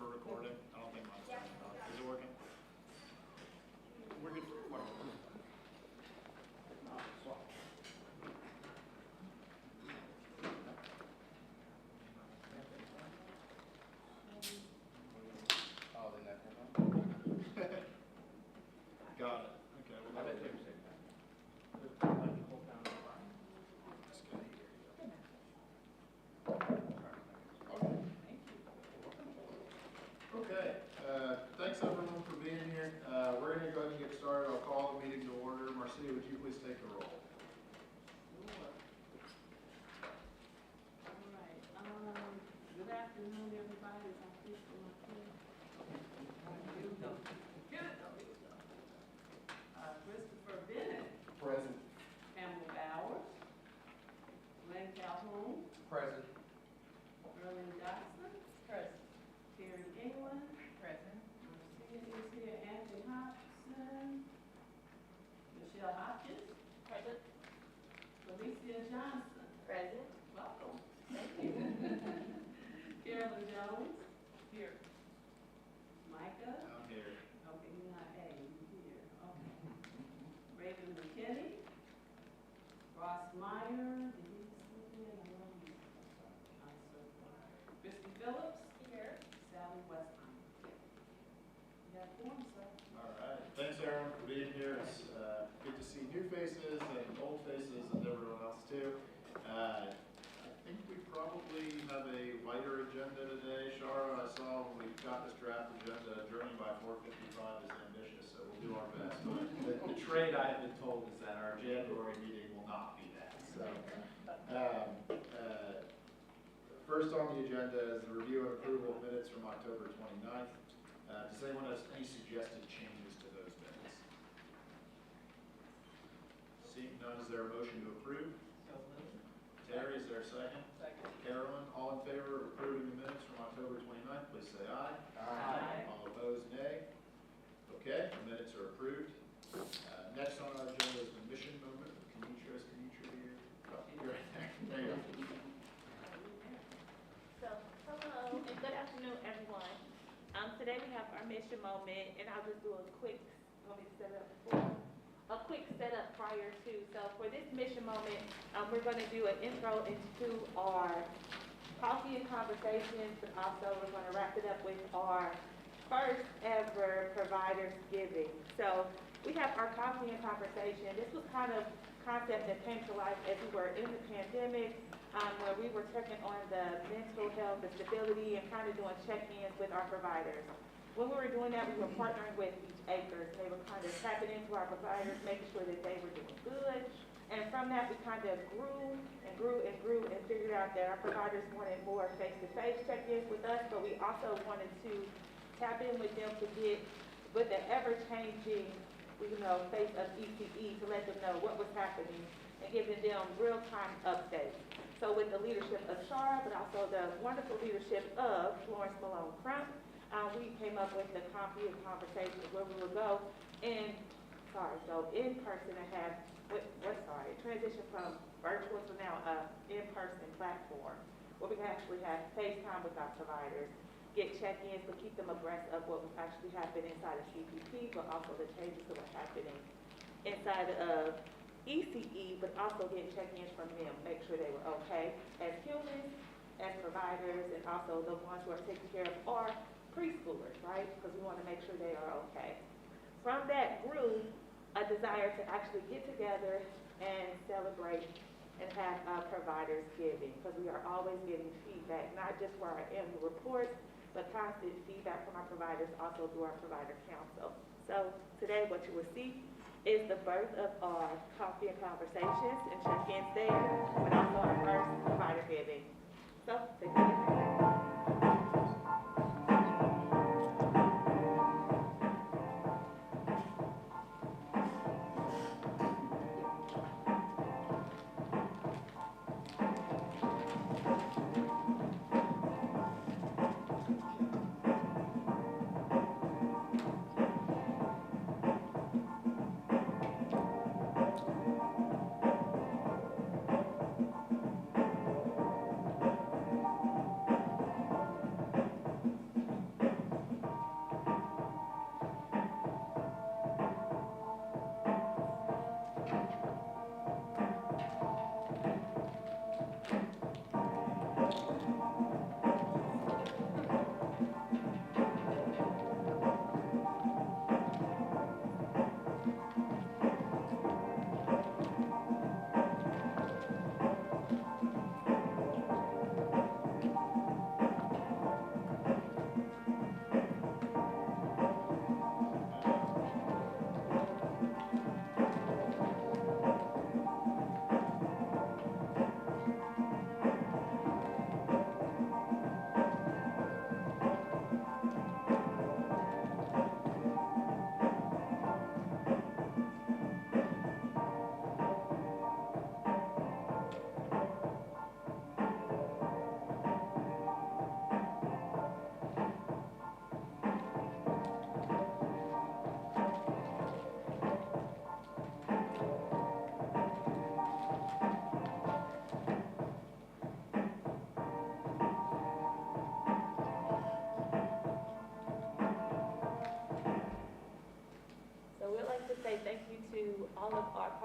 for recording? I don't think mine's turning on. Is it working? We're good for recording. Oh, then that turned on? Got it. Okay. I bet they were saying that. This guy here. Okay, thanks everyone for being here. We're going to go ahead and get started. I'll call the meeting to order. Marcia, would you please take the roll? All right. Good afternoon, everybody. It's Christopher. Christopher Bennett, Present. Pamela Bowers, Glenn Calhoun, Present. Erling Dodson, Present. Terry England, Present. Marcia is here, Anthony Hobson, Michelle Hopkins, Present. Felicia Johnson. Present. Welcome. Thank you. Carolyn Jones, Here. Micah. I'm here. Okay, you're not A, you're here. Okay. Raven McKinney, Ross Meyer, did he slip in? I know he's Christy Phillips, Here. Sally Westline. You got form, sir. All right. Thanks, Aaron, for being here. It's good to see new faces and old faces and everyone else too. I think we probably have a lighter agenda today. Shara, I saw when we got this draft agenda, adjourning by 4:55 is ambitious, so we'll do our best. The trade I have been told is that our January meeting will not be that. So, first on the agenda is the review and approval of minutes from October 29th. Does anyone have any suggested changes to those minutes? Seeing none, is there a motion to approve? So moved. Terry, is there a second? Second. Carolyn, all in favor of approving the minutes from October 29th, please say aye. Aye. All opposed, nay. Okay, the minutes are approved. Next on our agenda is the mission moment. Kenitra, is Kenitra here? Oh, you're right there. There you go. So, hello and good afternoon, everyone. Today we have our mission moment, and I'll just do a quick, let me set it up before, a quick setup prior to. So for this mission moment, we're going to do an intro into our coffee and conversations, but also we're going to wrap it up with our first ever Providers Giving. So we have our coffee and conversation. This was kind of concept that came to life as we were in the pandemic, where we were checking on the mental health, the stability, and kind of doing check-ins with our providers. When we were doing that, we were partnering with each acres. They were kind of tapping into our providers, making sure that they were doing good. And from that, we kind of grew and grew and grew and figured out that our providers wanted more face-to-face check-ins with us, but we also wanted to tap in with them to get with the ever-changing, face of ECE, to let them know what was happening and giving them real-time updates. So with the leadership of Shara, but also the wonderful leadership of Florence Malone Crump, we came up with the coffee and conversations where we would go in person and have, transition from virtual to now in-person platform where we can actually have FaceTime with our providers, get check-ins, but keep them abreast of what was actually happening inside of CPP, but also the changes that were happening inside of ECE, but also get check-ins from them, make sure they were okay as humans, as providers, and also the ones who are taking care of our preschoolers, right? Because we want to make sure they are okay. From that grew a desire to actually get together and celebrate and have Providers Giving, because we are always getting feedback, not just for our annual reports, but constant feedback from our providers, also through our provider council. So today what you will see is the birth of our coffee and conversations and check-ins there, but also our first Provider Giving. So, take it away.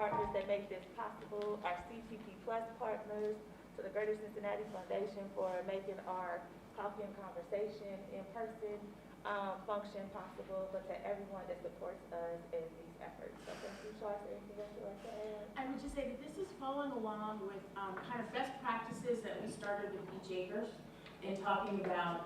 partners that make this possible, our CTP Plus partners, to the Greater Cincinnati Foundation for making our coffee and conversation in person function possible, but to everyone that supports us in these efforts. So thank you, Shar. Is there anything else you'd like to add? I would just say that this is following along with kind of best practices that we started with Beach Acres in talking about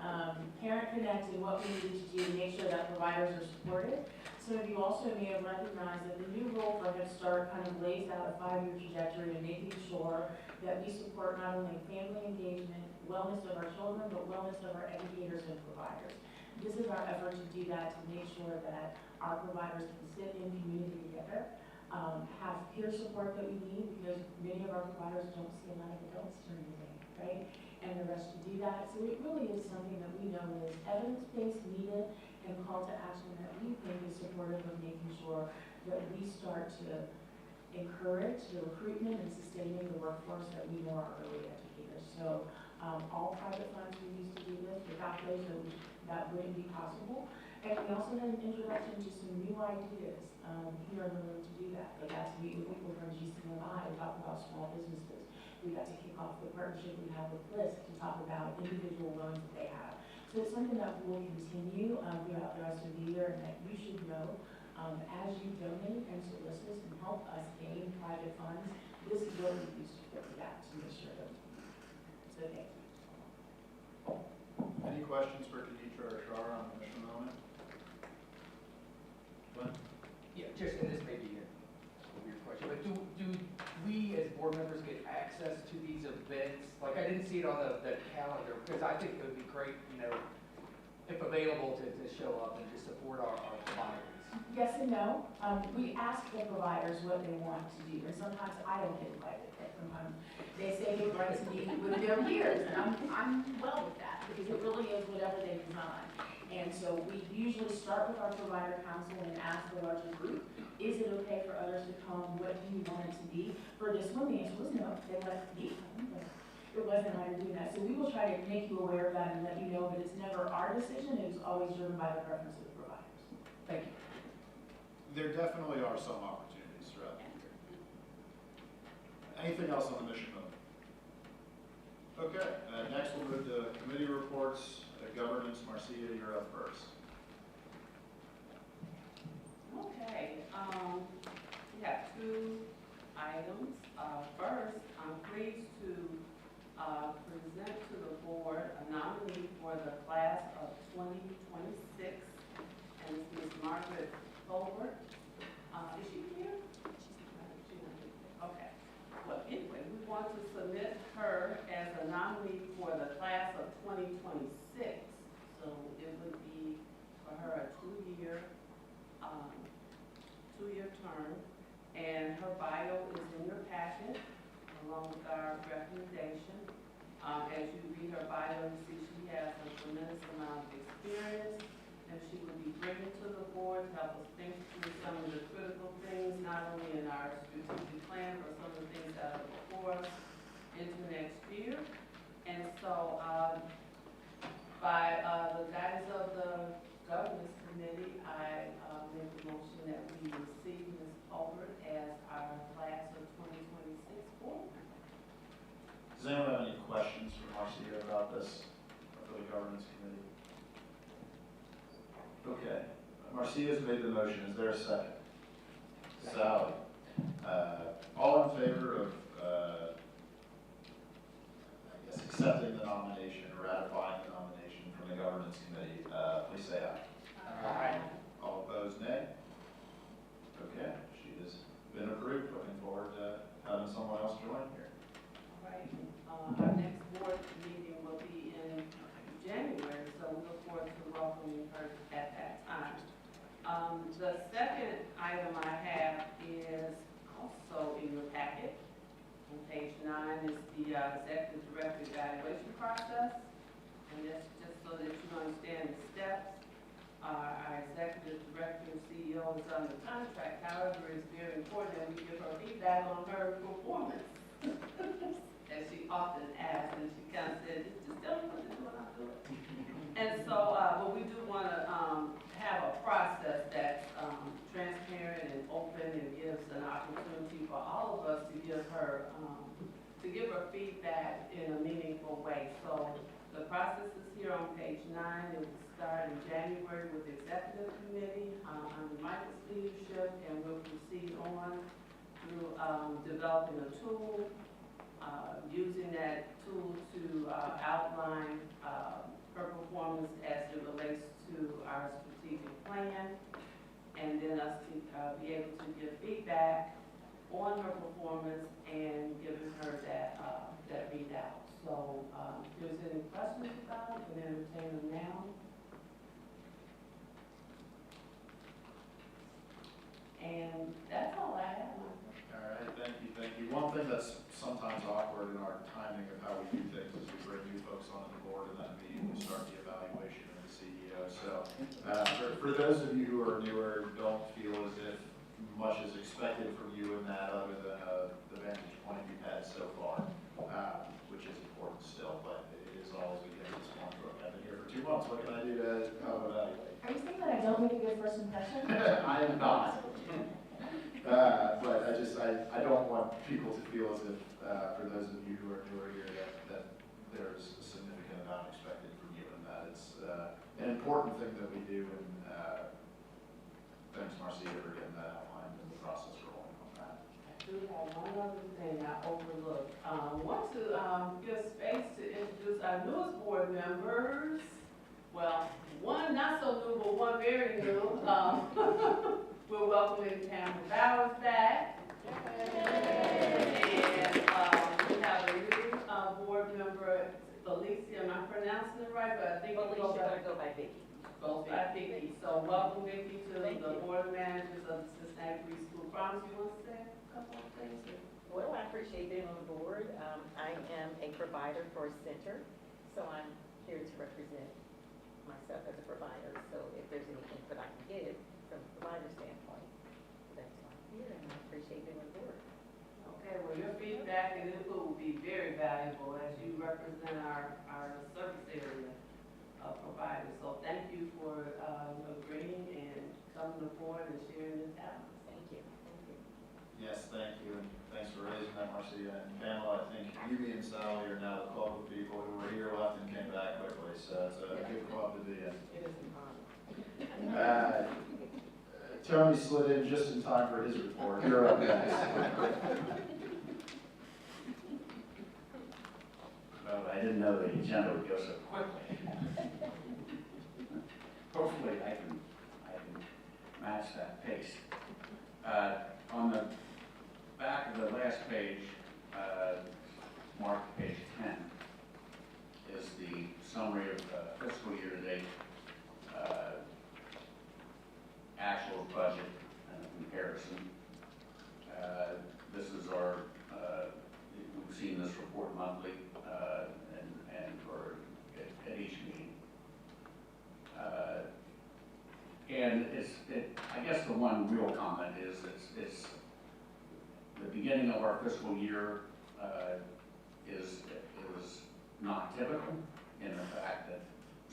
Parent Connect and what we need to do to make sure that providers are supported. Some of you also may have recognized that the new role for Head Start kind of lays out a 5-year trajectory in making sure that we support not only family engagement, wellness of our children, but wellness of our educators and providers. This is our effort to do that, to make sure that our providers can sit in community together, have peer support that we need, because many of our providers don't see a lot of adults during the day, right? And the rest to do that. So it really is something that we know is evidence-based, needed, and call to action that we think is supportive of making sure that we start to encourage the recruitment and sustaining the workforce that we know are early educators. So all private funds we use to do this. Without those, that wouldn't be possible. And we also had an introduction to some new ideas here in the room to do that. They got to meet with people from GCMI to talk about small businesses. We got to kick off the partnership we have with Bliss to talk about individual loans that they have. So it's something that will continue throughout the rest of the year, and that you should know as you donate and solicit and help us gain private funds, this is what we use to fill that to make sure that. So thank you. Any questions for Khadija or Shar on the mission moment? Glenn? Yeah, just, and this may be a weird question, but do we as board members get access to these events? Like, I didn't see it on the calendar, because I think it would be great, you know, if available to show up and to support our providers. Yes and no. We ask the providers what they want to do, and sometimes I don't get invited. Sometimes they say they would like to meet with their peers, and I'm well with that, because it really is whatever they design. And so we usually start with our provider council and ask the larger group, is it okay for others to come? What do you want it to be? For this one, the answer was no. They let me come, but it wasn't how to do that. So we will try to make you aware of that and let you know, but it's never our decision. It's always driven by the preference of the providers. Thank you. There definitely are some opportunities throughout the year. Anything else on the mission moment? Okay, next we'll move to committee reports. Governance, Marcia, you're up first. Okay, we have 2 items. First, I'm pleased to present to the board a nominee for the class of 2026, and it's Ms. Margaret Colbert. Is she here? She's not. Okay. Well, anyway, we want to submit her as a nominee for the class of 2026. So it would be for her a 2-year term, and her bio is in your packet along with our recommendation. As you read her bio, you see she has a tremendous amount of experience that she will be bringing to the board to help us think through some of the critical things, not only in our strategic plan, but some of the things that are before us into next year. And so by the guidance of the governance committee, I make a motion that we receive Ms. Colbert as our class of 2026 board. Does anyone have any questions for Marcia about this, for the governance committee? Okay, Marcia's made the motion. Is there a second? Sally. All in favor of, I guess, accepting the nomination, or ratifying the nomination from the governance committee, please say aye. Aye. All opposed, nay? Okay, she has been approved. Looking forward to having someone else join here. All right, our next board meeting will be in January, so we look forward to welcoming her at that time. The second item I have is also in your packet. On page 9 is the executive director evaluation process. And that's just so that you understand the steps. Our executive director and CEO is under contract. However, it's very important that we give her feedback on her performance. As she often asks, and she kind of said, just tell me what to do and I'll do it. And so, but we do want to have a process that's transparent and open and gives an opportunity for give her feedback in a meaningful way. So the process is here on page 9. It will start in January with the executive committee under Michael's leadership, and we'll proceed on through developing a tool, using that tool to outline her performance as it relates to our strategic plan, and then us to be able to give feedback on her performance and giving her that readout. So if there's any questions about it, you can entertain them now. And that's all I have. All right, thank you. One thing that's sometimes awkward in our timing of how we do things is we bring new folks onto the board and then we start the evaluation of the CEO. So for those of you who are newer, don't feel as if much is expected from you in that other than the vantage point you've had so far, which is important still, but it is always we get to this point where I've been here for 2 months. What can I do to help evaluate? Are you saying that I don't make a good first impression? I am not. But I don't want people to feel as if, for those of you who are newer here, that there's a significant amount expected from you, and that it's an important thing that we do, and thanks, Marcia, for getting that outlined in the process rolling on that. I do have one other thing I overlooked. Want to give space to introduce our newest board members. Well, one not so new, but one very new. We're welcoming Pamela Bowers back. And we have a new board member, Felicia. Am I pronouncing it right? But I think Felicia go by Vicky. Goes by Vicky. So welcome, Vicky, to the board of managers of the Cincinnati Preschool. Promise you want to say a couple of things? Well, I appreciate being on the board. I am a provider for a center, so I'm here to represent myself as a provider. So if there's any input I can give from a provider standpoint, that's why I'm here, and I appreciate being on the board. Okay, well, your feedback and input will be very valuable as you represent our service area of providers. So thank you for agreeing and coming aboard and sharing this out. Thank you. Thank you. Yes, thank you, and thanks for raising that, Marcia. And Pamela, I think you and Sally are now the club of people who were here, left, and came back quickly, so it's a good club to be in. It is an honor. Tony slid in just in time for his report. You're up next. Well, I didn't know the agenda would go so quickly. Hopefully I can match that pace. On the back of the last page, marked page 10, is the summary of fiscal year to date actual budget and a comparison. This is our, we've seen this report monthly or at each meeting. And I guess the one real comment is it's the beginning of our fiscal year is not typical in the fact that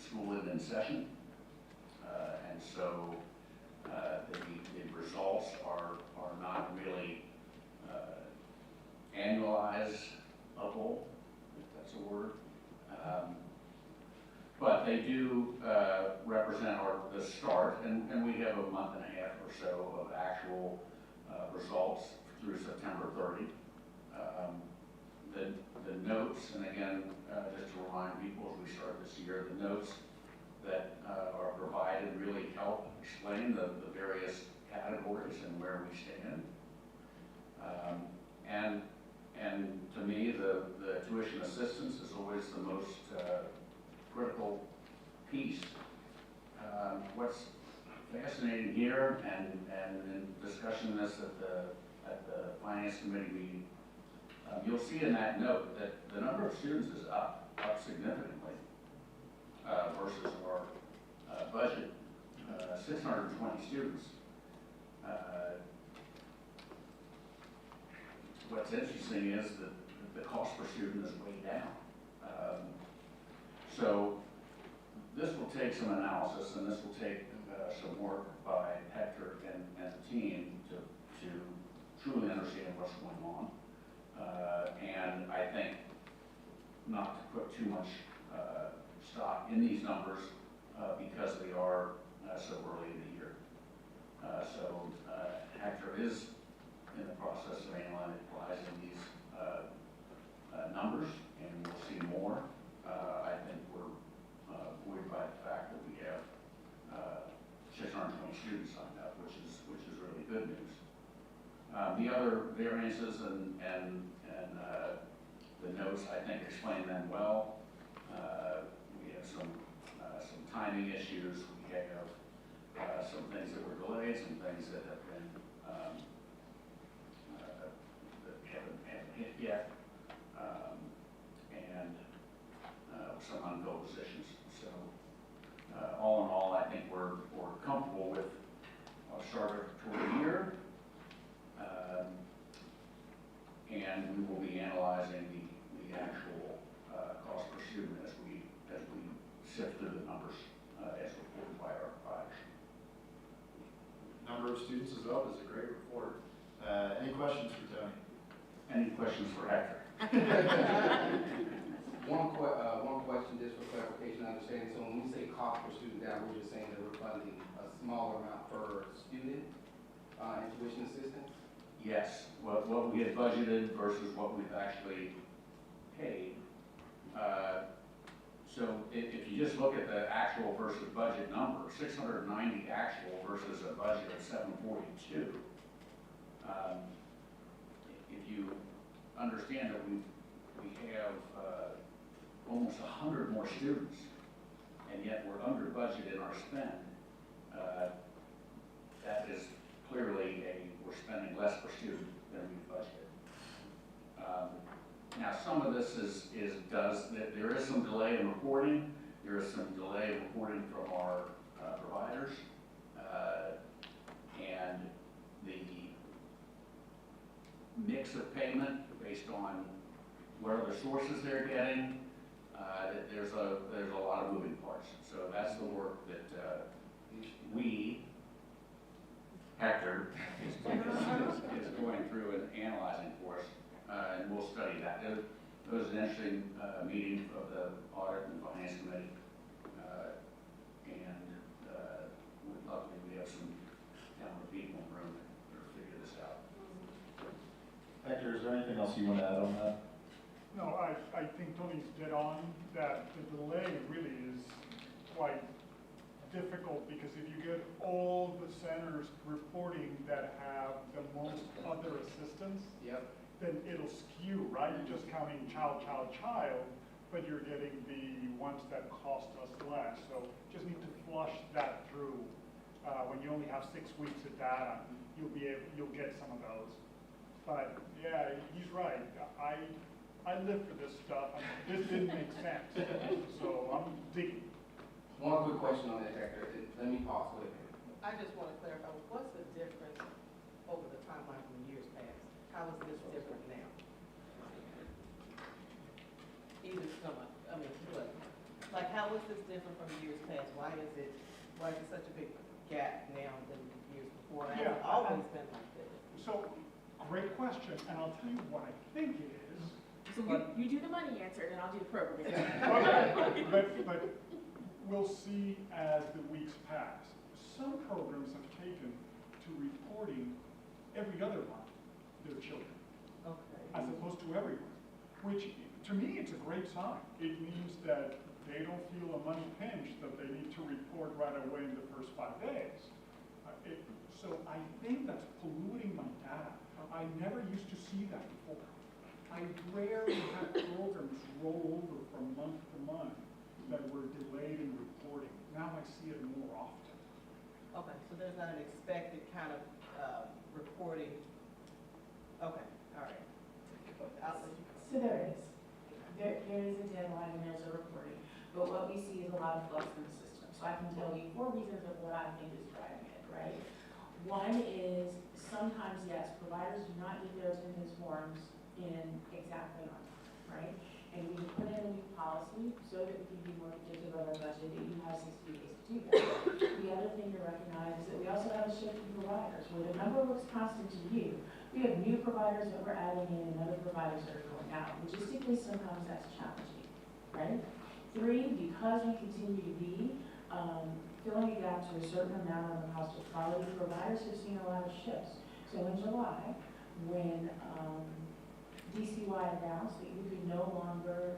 school is in session. And so the results are not really annualizable, if that's a word. But they do represent the start, and we have a month and a half or so of actual results through September 30. The notes, and again, just to remind people as we start this year, the notes that are provided really help explain the various categories and where we stand. And to me, the tuition assistance is always the most critical piece. What's fascinating here, and in discussing this at the finance committee meeting, you'll see in that note that the number of students is up significantly versus our budget, 620 students. What's interesting is that the cost per student is way down. So this will take some analysis, and this will take some work by Hector and the team to truly understand what's going on. And I think not to put too much stock in these numbers because they are so early in the year. So Hector is in the process of analyzing these numbers, and we'll see more. I think we're buoyed by the fact that we have 620 students signed up, which is really good news. The other variances and the notes, I think, explain them well. We have some timing issues. We have some things that were delayed, some things that have been that haven't hit yet, and some unfilled positions. So all in all, I think we're comfortable with our start toward the year. And we will be analyzing the actual cost per student as we sift through the numbers as reported by our providers. Number of students is up, is a great report. Any questions for Tony? Any questions for Hector? One question, just for clarification, I understand. So when we say cost per student down, we're just saying that we're funding a smaller amount per student in tuition assistance? Yes, what we had budgeted versus what we've actually paid. So if you just look at the actual versus budget number, 690 actual versus a budget of 742. If you understand that we have almost 100 more students, and yet we're under budget in our spend, that is clearly we're spending less per student than we budgeted. Now, some of this there is some delay in reporting. There is some delay in reporting from our providers, and the mix of payment based on what other sources they're getting. There's a lot of moving parts. So that's the work that Hector is going through and analyzing for us, and we'll study that. It was an interesting meeting of the Audit and Finance Committee, and luckily we have some talented people in the room that are figure this out. Hector, is there anything else you want to add on that? No, I think Tony's dead on, that the delay really is quite difficult, because if you get all the centers reporting that have the most other assistance, Yep. then it'll skew, right? You're just counting child, but you're getting the ones that cost us less. So just need to flush that through. When you only have 6 weeks of data, you'll get some of those. But yeah, he's right. I live for this stuff, and this didn't make sense. So I'm digging. One quick question on that, Hector. Let me pause with it. I just want to clarify, what's the difference over the timeline from years past? How is this different now? Either someone, like how is this different from years past? Why is it such a big gap now than years before? And Yeah, it's always been like this. So, great question, and I'll tell you what I think it is. So you do the money answer, and I'll do the program. Okay, but we'll see as the weeks pass. Some programs have taken to reporting every other month their children, Okay. as opposed to everyone, which to me it's a great sign. It means that they don't feel a money pinch that they need to report right away in the first 5 days. So I think that's polluting my data. I never used to see that before. I rarely had programs roll over from month to month that were delayed in reporting. Now I see it more often. Okay, so there's not an expected kind of reporting. Okay, all right. I'll let you go. So there is. There is a deadline and there's a reporting, but what we see is a lot of flux in the system. So I can tell you 4 reasons of what I think is driving it, right? One is sometimes, yes, providers do not need their attendance forms in exactly on time, right? And we put in a new policy so that we can be more predictive of our budget, that you have 60 days to do that. The other thing to recognize is that we also have a shift in providers. Where the number looks constant to you, we have new providers that we're adding in and other providers that are going out. Logistically, sometimes that's challenging. right? 3, because we continue to be filling a gap to a certain amount on the cost of quality, providers have seen a lot of shifts. So in July, when DCY announced that you could no longer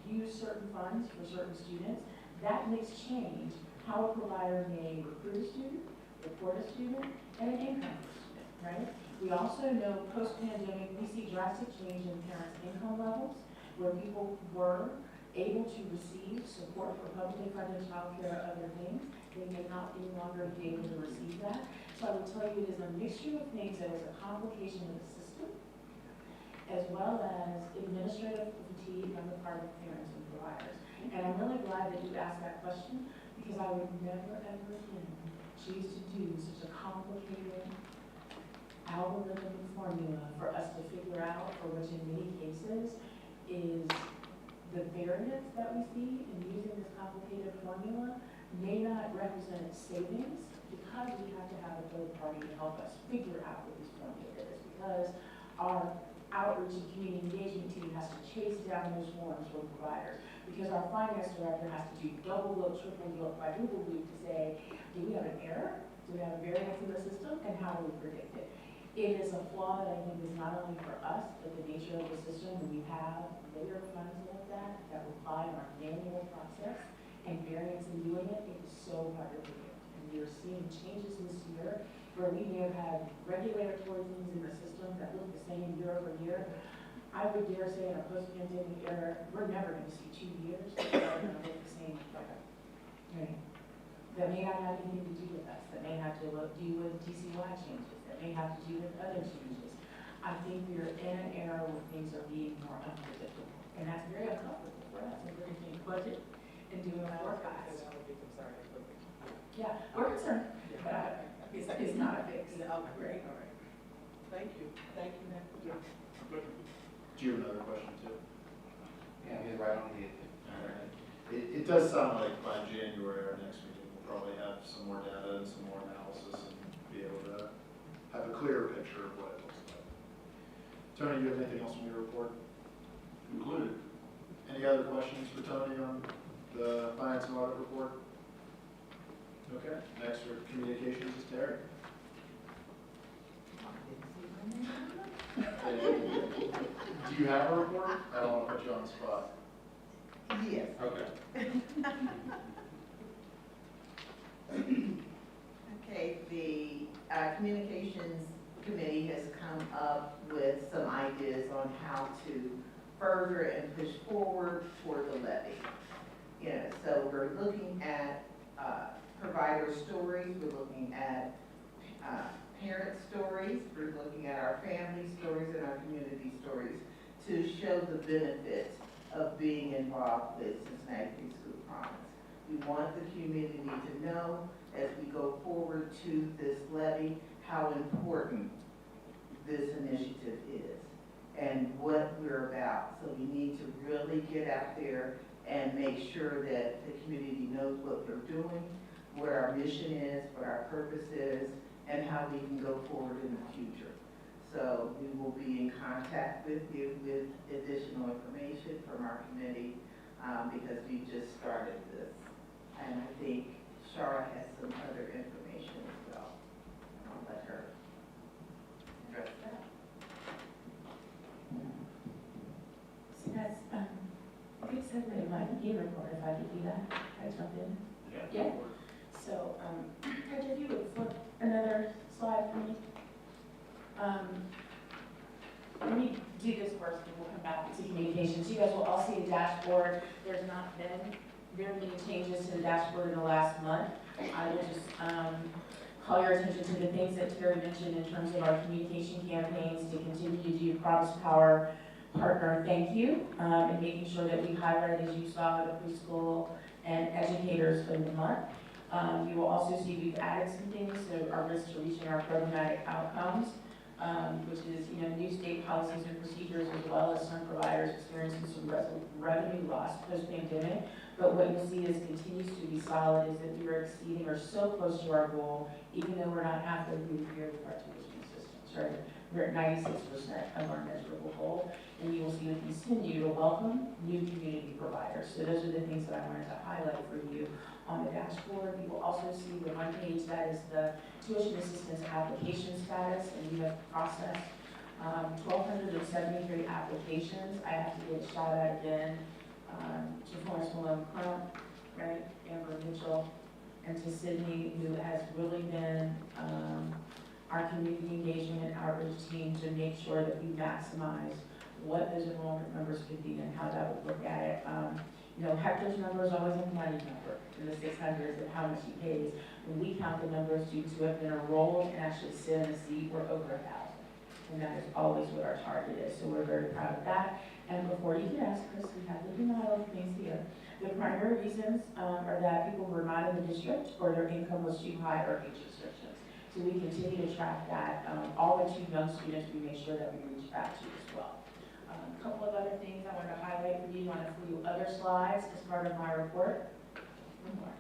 use certain funds for certain students, that mix changed how a provider may recruit a student, report a student, and an income student, right? We also know post-pandemic, we see drastic change in parents' income levels, where people were able to receive support for publicly funded childcare or other things. They may not any longer be able to receive that. So I would tell you it is a mixture of things that is a complication of the system, as well as administrative fatigue on the part of parents and providers. And I'm really glad that you asked that question, because I would never, ever again choose to do such a complicated algorithm formula for us to figure out, for which in many cases is the variance that we see in using this complicated formula may not represent savings, because we have to have a third party to help us figure out what this formula is, because our outreach and community engagement team has to chase down those forms for providers, because our finance director has to do double look, triple look, quadruple look to say, do we have an error? Do we have a variance in the system? And how do we predict it? It is a flaw that I think is not only for us, but the nature of the system. When we have layer funds like that rely on our manual process and variance in doing it, it is so hard to predict. And we are seeing changes this year where we may have had regulatory things in the system that look the same year over year. I would dare say in a post-pandemic era, we're never going to see 2 years that are going to look the same. Right? That may not have anything to do with us, that may have to do with DCY changes, that may have to do with other changes. I think we are in an era where things are being more unpredictable, and that's very uncomfortable for us, and we're going to budget and do a forecast. Yeah, we're concerned, but it's not a fix. Okay, all right. Thank you. Thank you, ma'am. Do you have another question too? Yeah, he's right on the. All right. It does sound like by January, our next meeting, we'll probably have some more data and some more analysis and be able to have a clearer picture of what it looks like. Tony, you have anything else from your report? Concluded. Any other questions for Tony on the finance and audit report? Okay, next for communications is Terry. Do you have a report? I don't want to put you on the spot. Yes. Okay. Okay, the Communications Committee has come up with some ideas on how to further and push forward toward the levy. You know, so we're looking at provider stories, we're looking at parent stories, we're looking at our family stories and our community stories to show the benefits of being involved with Cincinnati Preschool Promise. We want the community to know as we go forward to this levy how important this initiative is and what we're about. So we need to really get out there and make sure that the community knows what we're doing, what our mission is, what our purpose is, and how we can go forward in the future. So we will be in contact with you with additional information from our committee because we just started this. And I think Shara has some other information as well. I'll let her address that. So that's a good segue in my game report, if I could do that. Can I jump in? Yeah. So, Patrick, if you would flip another slide for me. Let me do this first and we'll come back to communications. You guys will all see a dashboard. There's not been very many changes to the dashboard in the last month. I will just call your attention to the things that Terry mentioned in terms of our communication campaigns to continue to do Promise Power Partner Thank You, and making sure that we highlight, as you saw, the preschool and educators for the month. You will also see we've added some things, so our risk to reaching our programmatic outcomes, which is, new state policies and procedures, as well as some providers experiencing some revenue loss post-pandemic. But what you'll see is continues to be solid is that we are exceeding or so close to our goal, even though we're not halfway through the year with our tuition systems, right? We're at 96% of our measurable goal, and you will see we continue to welcome new community providers. So those are the things that I wanted to highlight for you on the dashboard. You will also see the one page that is the tuition assistance application status, and we have processed 1,273 applications. I have to give a shout out again to Florence Malone Crump, right, Amber Mitchell, and to Sydney, who has really been our community engagement and outreach team to make sure that we maximize what those enrollment numbers could be and how that would look at it. You know, Hector's number is always a money number in the 600s and how much he pays. When we count the number of students who have been enrolled and actually sit in a seat, we're over 1,000. And that is always what our target is. So we're very proud of that. And before you can ask, Chris, we have the denial of things here. The primary reasons are that people were not in the district or their income was too high or age restrictions. So we continue to track that. All the too young students, we make sure that we reach back to as well. A couple of other things I wanted to highlight for you on a few other slides as part of my report. One more.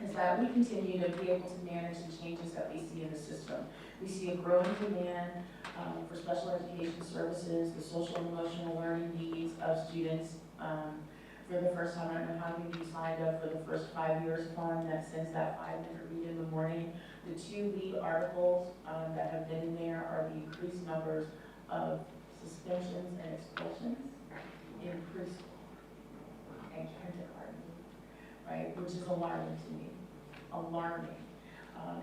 Is that we continue to be able to manage the changes that we see in the system. We see a growing demand for special education services, the social and emotional learning needs of students. For the first time, I don't know how many of you signed up for the first 5 years fund that sends that 5-minute read in the morning. The 2 lead articles that have been in there are the increased numbers of suspensions and expulsions in preschool and kindergarten, right, which is alarming to me, alarming.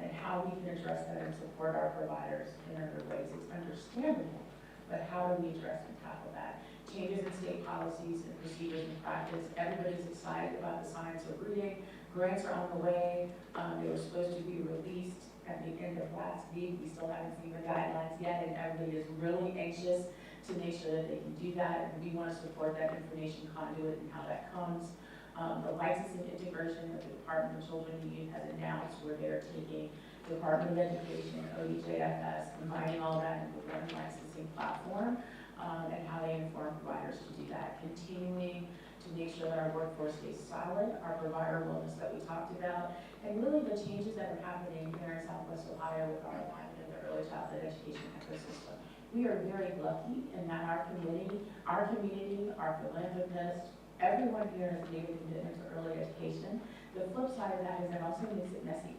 And how we can address that and support our providers in other ways. It's understandable, but how do we address and tackle that? Changes in state policies and procedures and practice. Everybody's excited about the science of reading. Grants are on the way. They were supposed to be released at the end of last week. We still haven't seen the guidelines yet, and everybody is really anxious to make sure that they can do that. And we want to support that information conduit and how that comes. The licensing integration that the Department of Children and Youth has announced, where they're taking Department of Education, ODJFS, combining all that into one licensing platform, and how they inform providers to do that. Continuing to make sure that our workforce stays solid, our provider wellness that we talked about, and really the changes that are happening here in Southwest Ohio with our alignment in the early childhood education ecosystem. We are very lucky in that our community, our philanthropists, everyone here has made a commitment to early education. The flip side of that is it also makes it messy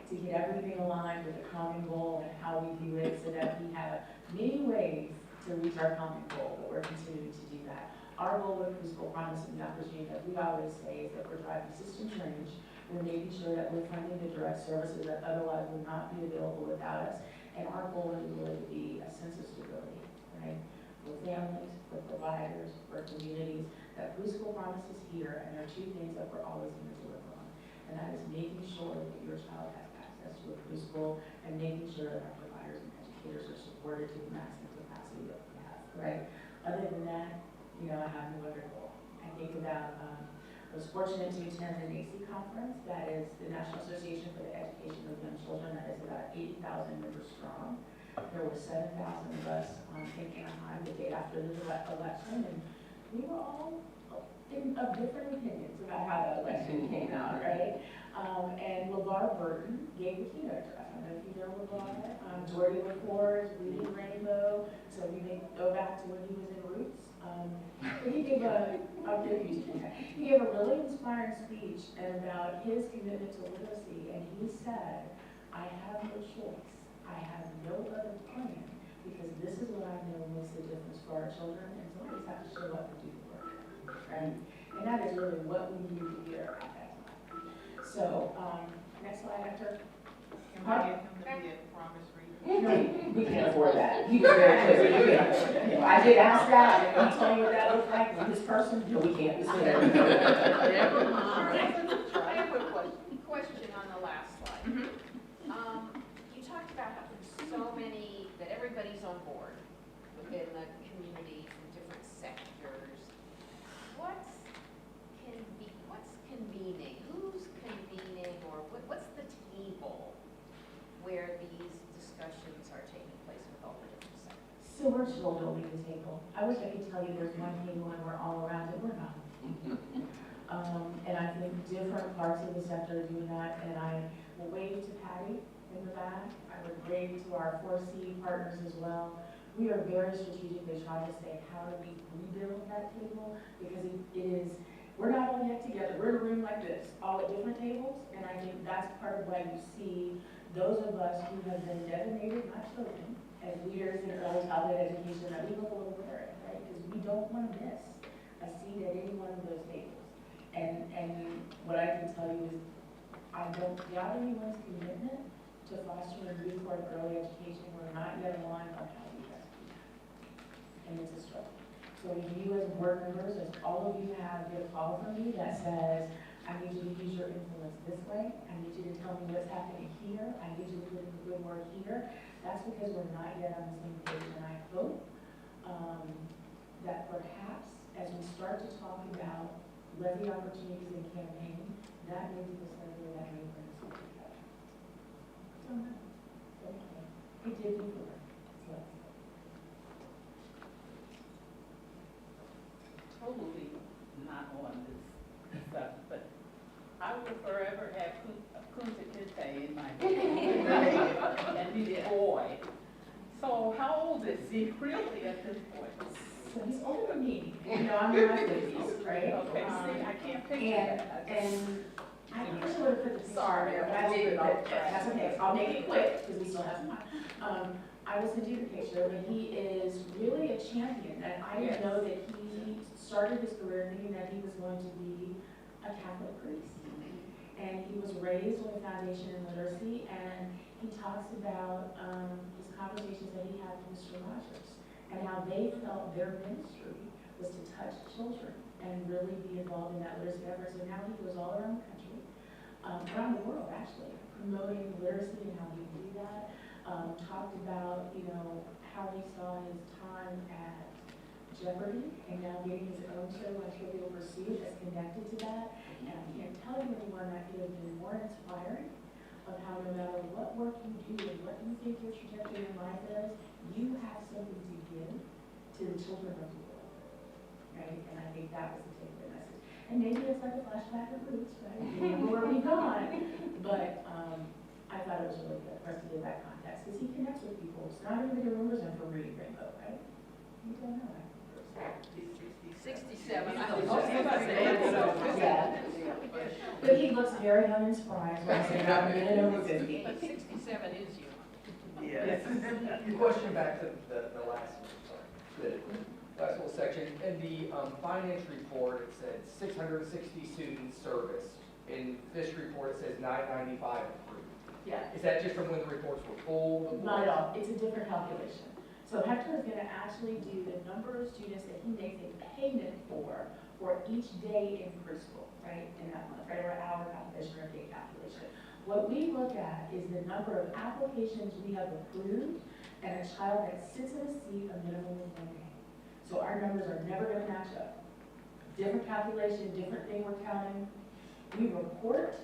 to get everything aligned with the common goal and how we do it so that we have many ways to reach our common goal, but we're continuing to do that. Our goal with Preschool Promise and Dr. Jean, that we always say, is that we're driving system change. We're making sure that we're funding the direct services that otherwise would not be available without us. And our goal is really to be a sense of stability, right? For families, for providers, for communities, that Preschool Promise is here, and there are 2 things that we're always going to deliver on. And that is making sure that your child has access to a preschool and making sure that our providers and educators are supported to the maximum capacity that we have, right? Other than that, you know, I have no other goal. I think about, I was fortunate to attend the NACE conference, that is the National Association for the Education of Young Children, that is about 80,000 members strong. There were 7,000 of us in Anaheim the day after the election, and we were all of different opinions about how the election came out, right? And LeVar Burton gave the keynote address. I don't know if you know LeVar. Jordy LaForge, Reading Rainbow. So we may go back to when he was in Roots. But he gave he gave a really inspiring speech about his commitment to literacy, and he said, "I have no choice. I have no other plan, because this is what I know makes a difference for our children, and somebody's have to show up and do the work." Right? And that is really what we need to hear at that time. So, next slide, Hector. Can we get him to be a promise reader? No, we can't afford that. He was very clear. I did ask that, and he told me what that looked like. This person, no, we can't. We still have to do it. I have a question on the last slide. You talked about how there's so many, that everybody's on board within the community from different sectors. What's convening? Who's convening, or what's the table where these discussions are taking place with all the different sectors? So we're still building the table. I wish I could tell you there's one table and we're all around it. We're not. And I think different parts of the sector are doing that, and I will wave to Patty in the back. I would wave to our 4C partners as well. We are very strategically trying to say, how do we rebuild that table? Because it is, we're not all yet together, we're in a room like this, all at different tables, and I think that's part of why you see those of us who have been designated, not chosen, as leaders in early childhood education, that we look a little wary, right? Because we don't want to miss a seat at any one of those tables. And what I can tell you is, I don't doubt anyone's commitment to fostering a good part of early education. We're not yet aligned on how we best do that. And it's a struggle. So if you as board members, as all of you have, get a call from me that says, I need you to use your influence this way, I need you to tell me what's happening here, I need you to put in the good word here, that's because we're not yet on the same page. And I hope that perhaps as we start to talk about levy opportunities in campaign, that may be the segue that may bring us all together. So, okay. It did before, so. Totally not on this stuff, but I will forever have Kunta Kinte in my head. And he's a boy. So how old is he really at this point? So he's older than me, you know, I'm in my 50s, right? Okay, see, I can't picture that. And I wish I would have put the picture Sorry, there, but I didn't, but that's okay, I'll make it quick, because we still have some time. I will send you the picture, but he is really a champion, and I Yes. know that he started his career thinking that he was going to be a Catholic priest. And he was raised with a foundation in literacy, and he talks about his conversations that he had with Mr. Rogers, and how they felt their ministry was to touch children and really be involved in that literacy effort. So now he goes all around the country, around the world actually, promoting literacy and how he can do that. Talked about, you know, how he saw his time at Jeopardy and now getting his own show on Trivial Pursuit that's connected to that. And I can't tell you anyone that could have been more inspiring of how no matter what work you do and what you think your trajectory in life is, you have something to give to the children of the world, right? And I think that was the takeaway message. And maybe it's like a flashback of roots, right? Remember where we've gone. But I thought it was really good for us to give that context, because he connects with people. So not everybody remembers him from reading Rainbow, right? You don't know that. 67. Yeah. But he looks very uninspired when I say I'm in and over 50. But 67 is you. Yes. Question back to the last one, sorry. Last little section. In the finance report, it said 660 students serviced. In this report, it says 995 approved. Yeah. Is that just from when the reports were full? Not at all. It's a different calculation. So Hector is going to actually do the number of students that he makes a payment for each day in preschool, right, in that month, right, or hour calculation or day calculation. What we look at is the number of applications we have approved and a child that sits in a seat a minimum of 1 day. So our numbers are never going to match up. Different calculation, different thing we're counting. We report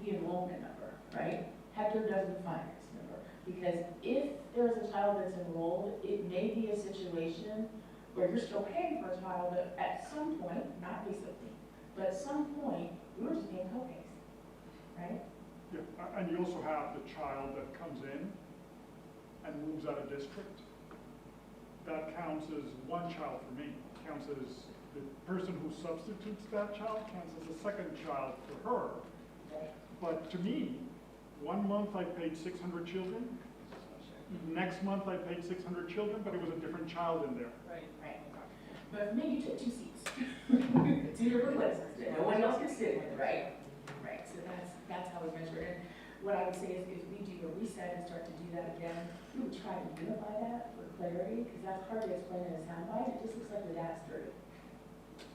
the enrollment number, right? Hector does the finance number. Because if there's a child that's enrolled, it may be a situation where you're still paying for a child, but at some point, not recently, but at some point, we were just paying co-pays, right? Yeah, and you also have the child that comes in and moves out of district. That counts as one child for me. Counts as the person who substitutes that child, counts as a second child for her. Right. But to me, 1 month I paid 600 children. Next month I paid 600 children, but it was a different child in there. Right. Right. But for me, you took 2 seats. 2 different places that no one else could sit in, right? Right, so that's how we measure it. And what I would say is if we do a reset and start to do that again, we would try to unify that for clarity, because that's hard to explain in a soundbite. It just looks like the dad's dirty.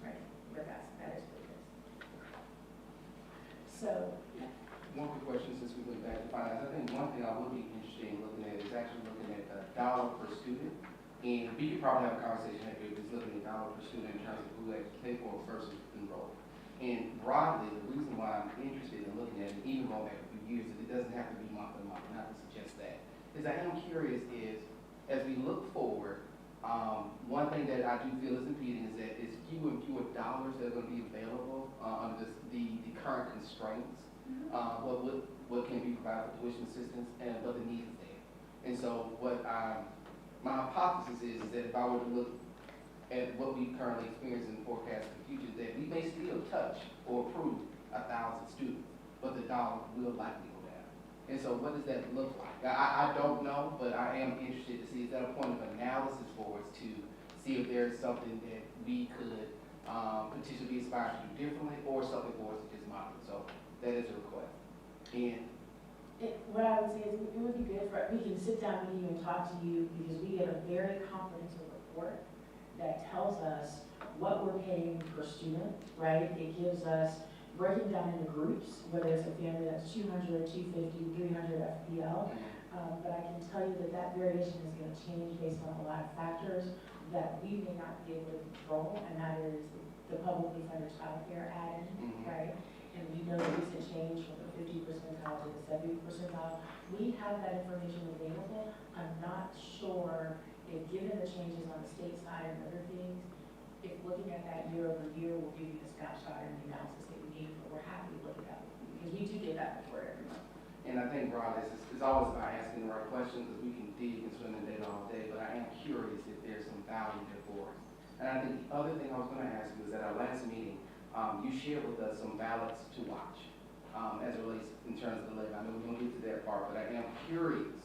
Right, but that is what it is. So, yeah. One quick question since we went back to finance. I think one thing I would be interested in looking at is actually looking at dollar per student. And we could probably have a conversation if it was looking at dollar per student in terms of who actually pay for it versus enrolled. And broadly, the reason why I'm interested in looking at it, even going back a few years, it doesn't have to be month to month, not to suggest that, is I am curious is, as we look forward, one thing that I do feel is impeding is that it's fewer and fewer dollars that are going to be available under the current constraints. what can be provided for tuition assistance, and what the need is there. And so my hypothesis is that if I were to look at what we currently experience in the forecast in the future, that we may still touch or approve 1,000 students, but the dollar will likely go down. And so what does that look like? I don't know, but I am interested to see, is that a point of analysis for us to see if there's something that we could potentially be inspired to do differently, or something for us to just monitor. So that is a request. And What I would say is it would be good for, we can sit down with you and talk to you, because we get a very comprehensive report that tells us what we're paying per student, right? It gives us breaking down into groups, whether it's a family that's 200, 250, 300 FPL. But I can tell you that that variation is going to change based on a lot of factors that we may not be able to control, and that is the publicly funded child care add-in, right? And we know the recent change from the 50 percentile to the 70 percentile. We have that information available. I'm not sure if, given the changes on the state side and other things, if looking at that year over year will give you the snapshot and the analysis that we need, but we're happy to look at that with you, because we do get that report every month. I think, Rob, it's always about asking the right questions, because we can dig and swim in data all day, but I am curious if there's some value there for us. And I think the other thing I was going to ask you is at our last meeting, you shared with us some ballots to watch as it relates in terms of the levy. I know we're going to get to that part, but I am curious,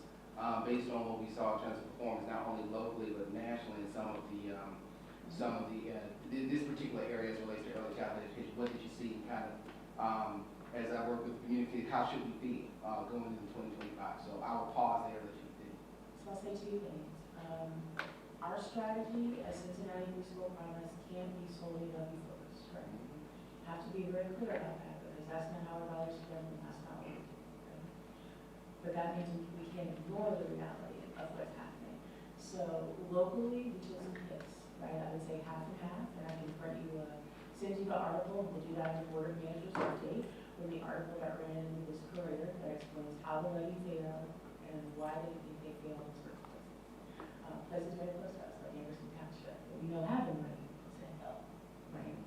based on what we saw in terms of performance, not only locally but nationally, in this particular area as it relates to early childhood education. What did you see? Kind of as I work with the community, how should we be going into 2025? So I will pause there and let you think. So I'll say two things. Our strategy as Cincinnati Preschool Promise can't be solely levy focused, right? Have to be very clear about that, because that's not how our dollars are spent, and that's not what we do. Right? But that means we can't ignore the reality of what's happening. So locally, we took some hits, right? I would say half and half, and I can print you send you the article, and we'll do that in the Board of Managers update, with the article that ran into this career that explains how the levy failed and why they think they failed in certain places. Places very close to us, like Anderson Township, that we know have been ready to help, right?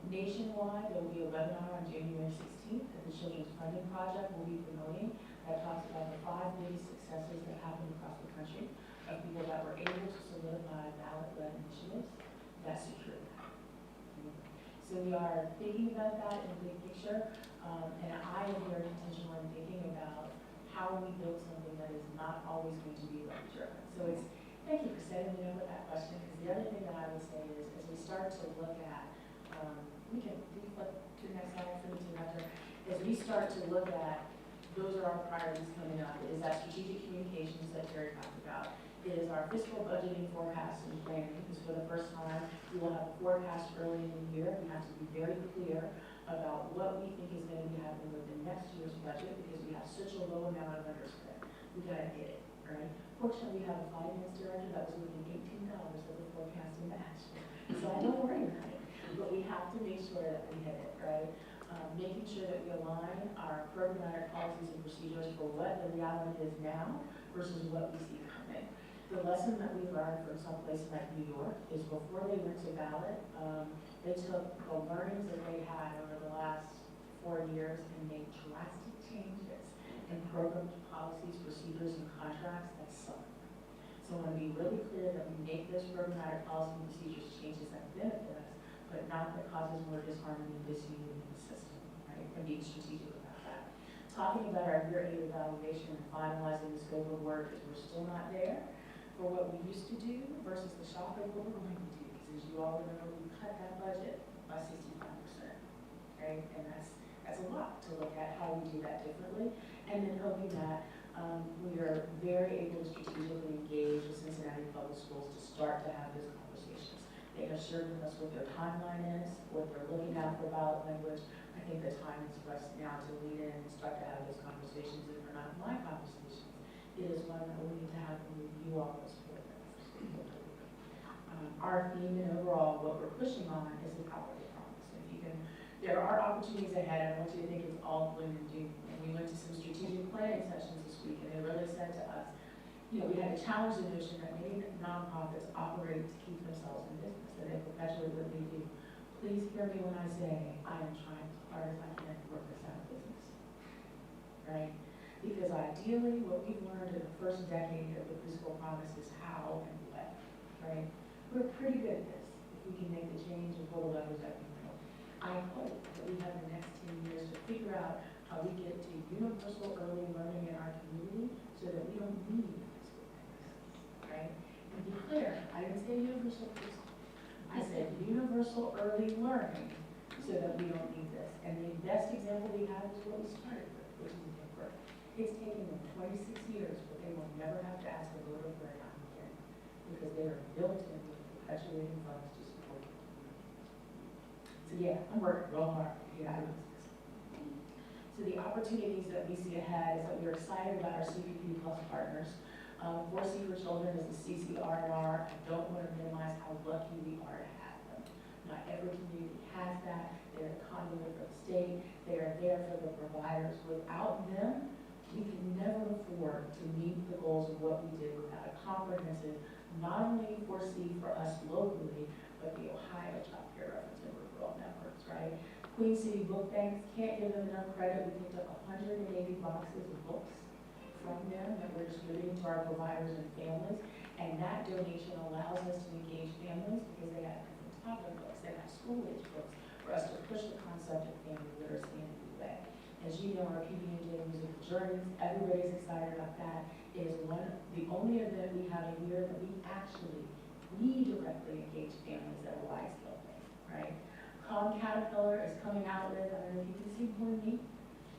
Nationwide, there will be a webinar on January 16th that the Children's Funding Project will be promoting that talks about the 5 biggest successes that happened across the country of people that were able to solidify ballot-led initiatives that secured that. So we are thinking about that in the big picture, and I am very intentional in thinking about how we build something that is not always going to be levy-driven. So it's, thank you for setting me up with that question, because the other thing that I would say is, as we start to look at, we can flip to the next slide for me to after, as we start to look at, those are our priorities coming up. It is that strategic communications that Terry talked about. It is our fiscal budgeting, forecast, and planning, because for the first time, we will have a forecast early in the year. We have to be very clear about what we think is going to be happening with the next year's budget, because we have such a low amount of underspend. We gotta hit it, right? Fortunately, we have a finance director that was within $18 of the forecasting match, so I don't worry about it. But we have to make sure that we hit it, right? Making sure that we align our programmatic policies and procedures for what the reality is now versus what we see coming. The lesson that we learned from some places like New York is before they went to ballot, they took the learnings that they had over the last 4 years and made drastic changes in programs, policies, procedures, and contracts that suck. So I want to be really clear that we make those programmatic policy and procedures changes that benefit us, but not that causes more disharmony and disunity in the system, right? And being strategic about that. Talking about our year 8 evaluation and finalizing the scope of work, because we're still not there for what we used to do versus the shock of what we're going to do. Because as you all remember, we cut that budget by 65%, right? And that's a lot to look at how we do that differently. And then hoping that we are very able to strategically engage with Cincinnati Public Schools to start to have those conversations. They have shared with us what their timeline is, what they're looking at for ballot language. I think the time is for us now to lead in and start to have those conversations. If they're not my conversations, it is one that we need to have with you all as board members. Our theme and overall what we're pushing on is the power of the promise. If you can, there are opportunities ahead. I don't want you to think it's all gloom and doom. And we went to some strategic planning sessions this week, and they really said to us, you know, we had to challenge the notion that many nonprofits operate to keep themselves in business, that they perpetuate what they do. Please hear me when I say I am trying as hard as I can to work this out of business. right? Because ideally, what we've learned in the first decade of the preschool promise is how and what, right? We're pretty good at this, if we can make the change and pull the levers that we know. I hope that we have the next 10 years to figure out how we get to universal early learning in our community so that we don't need preschool promises, right? And be clear, I didn't say universal preschool. I said universal early learning so that we don't need this. And the best example we have is what we started with, which is Denver. It's taken them 26 years, but they will never have to ask a voter for an again because they are built in with perpetuating funds to support the community. So yeah, I'm working real hard to get out of this. So the opportunities that we see ahead is that we're excited about our CPP Plus partners. 4C for Children is the CCR&R. I don't want to minimize how lucky we are to have them. Not every community has that. They're a conduit for the state. They are there for the providers. Without them, we can never afford to meet the goals of what we did without a comprehensive, not only 4C for us locally, but the Ohio Child Care Reference and Referral Networks, right? Queen City Book Banks, can't give them enough credit. We picked up 180 boxes of books from them that we're distributing to our providers and families. And that donation allows us to engage families because they have different topic books, they have school-age books for us to push the concept of family literacy in a new way. As you know, our PB&J Musical Journeys, everybody's excited about that. It is the only event we have a year that we directly engage families that are life skill based, right? Caterpillar is coming out with, I don't know if you can see Bloomy.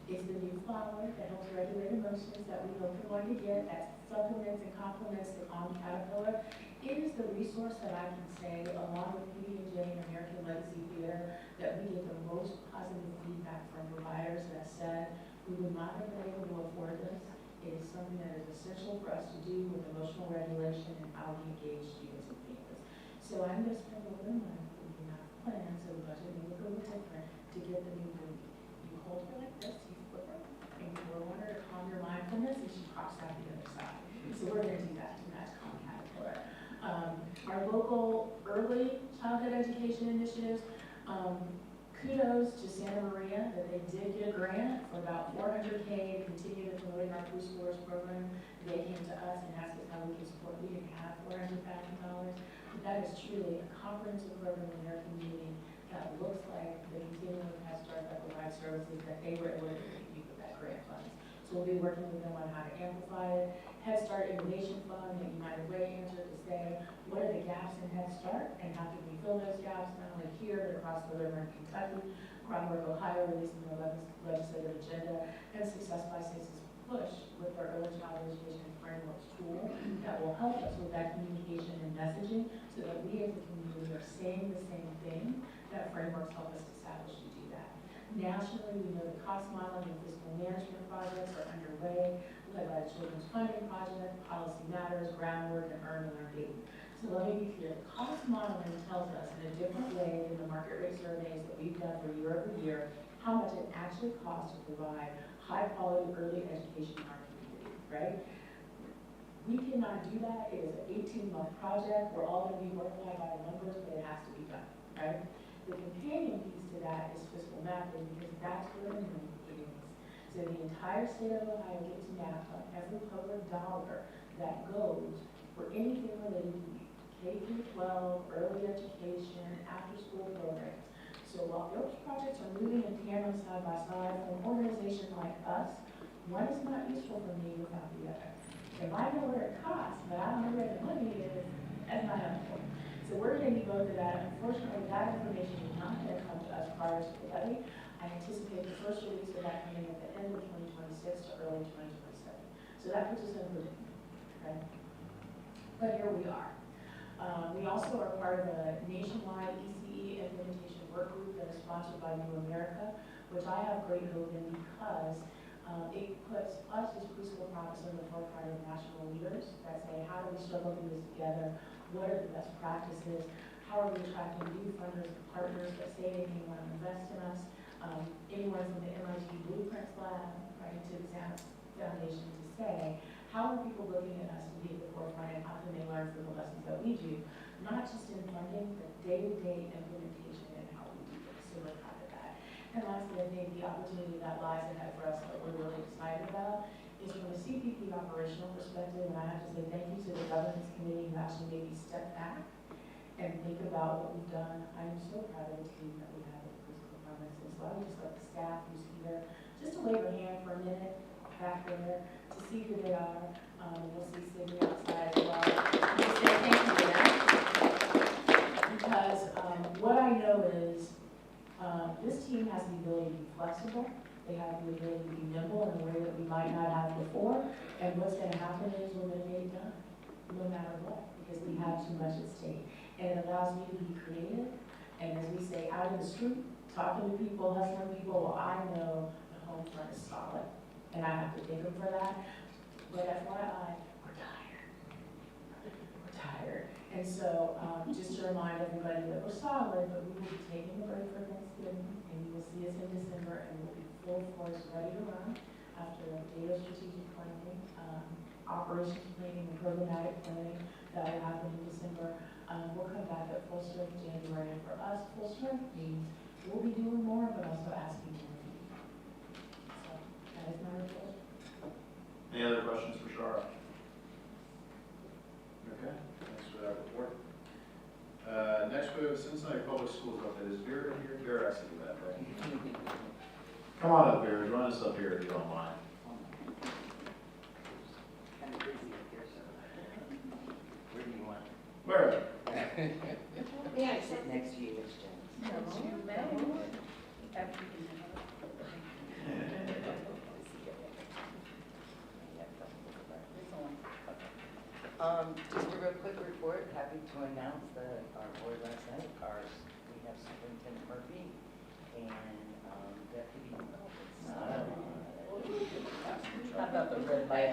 It's the new flower that helps regulate emotions that we hope we're going to get that supplements and complements the Caterpillar. It is the resource that I can say, along with PB&J and American Legacy Theater, that we get the most positive feedback from providers that said, we would not have been able to afford this. It is something that is essential for us to do with emotional regulation and how we engage students and families. So I'm going to spend a little money, we do not plan, so the budget may look a little different, to get the new Bloomy. You hold her like this, you flip her, and you roll on her to calm your mindfulness, and she pops out the other side. So we're going to do that, and that's called Caterpillar. Our local early childhood education initiatives, kudos to Santa Maria that they did get a grant for about $400K to continue to promoting our preschoolers program. They came to us and asked us how we can support. We didn't have $400,000, but that is truly a comprehensive program in their community that looks like the continuum of Head Start that provides services that they were able to compete with that grant funds. So we'll be working with them on how to amplify it. Head Start Innovation Fund and United Way answered to say, what are the gaps in Head Start and how can we fill those gaps, not only here, but across the river in Kentucky. Groundwork Ohio releasing their legislative agenda, and Success by Cincy's push with their early childhood education frameworks tool that will help us with that communication and messaging so that we as a community are saying the same thing that frameworks help us establish to do that. Nationally, we know the cost modeling and fiscal management projects are underway, led by the Children's Funding Project, Policy Matters, Groundwork, and Earn and Learn Dayton. So let me be clear, cost modeling tells us in a different way than the market rate surveys that we've done for year over year, how much it actually costs to provide high quality early education in our community, right? We cannot do that. It is an 18-month project. We're all going to be mortified by the numbers, but it has to be done, right? The companion piece to that is fiscal mapping because that's where the money begins. So the entire state of Ohio gets mapped on every public dollar that goes for anything related to K through 12, early education, after-school programs. So while those projects are moving in tandem side by side, for an organization like us, one is not useful for me without the other. If I know what it costs, but I don't know where the money is, that's not helpful. So we're going to need both of that. Unfortunately, that information is not going to come to us prior to the levy. I anticipate the first release of that coming at the end of 2026 to early 2027. So that puts us in a predicament, okay? But here we are. We also are part of a nationwide ECE implementation work group that is sponsored by New America, which I have great hope in because it puts us as preschool promise in the forefront of national leaders that say, how do we struggle through this together? What are the best practices? How are we attracting new funders and partners that say they may want to invest in us? Anyone from the MIT Blueprints Lab, right, to the Foundation to say, how are people looking at us to be at the forefront and how can they learn from the lessons that we do? Not just in funding, but day-to-day implementation and how we do this. So we're proud of that. And lastly, I think the opportunity that lies ahead for us that we're really excited about is from a CPP operational perspective, and I have to say thank you to the governance committee who actually made me step back and think about what we've done. I am so proud of the team that we have at the preschool department. And so I would just like the staff who's here, just to wave your hand for a minute back there to see who they are. We'll see Sydney outside as well. Just say thank you to them. Because what I know is this team has the ability to be flexible. They have the ability to be nimble in a way that we might not have before. And what's going to happen is we're going to get it done, no matter what, because we have too much at stake. And it allows me to be creative. And as we say, out in the street, talking to people, hustling people, well, I know the home front is solid. And I have to thank them for that. But FYI, we're tired. We're tired. And so just to remind everybody that we're solid, but we will be taking a break for Thanksgiving. And you will see us in December, and we'll be full force, ready to run after data strategic planning, operations planning, and programmatic planning that will happen in December. We'll come back at full strength January, and for us, full strength means we'll be doing more, but also asking more of you. So that is my report. Any other questions for Shara? Okay, thanks for that report. Next we have Cincinnati Public Schools update. Is Vera here? Vera, I see that, right? Come on up, Vera. Join us up here if you don't mind. Kind of busy up here, so where do you want? Where? May I sit next to you, Ms. Jones? You may. After you can Just a real quick report, happy to announce that our board last night, we have Superintendent Murphy and Deputy. How about the red light?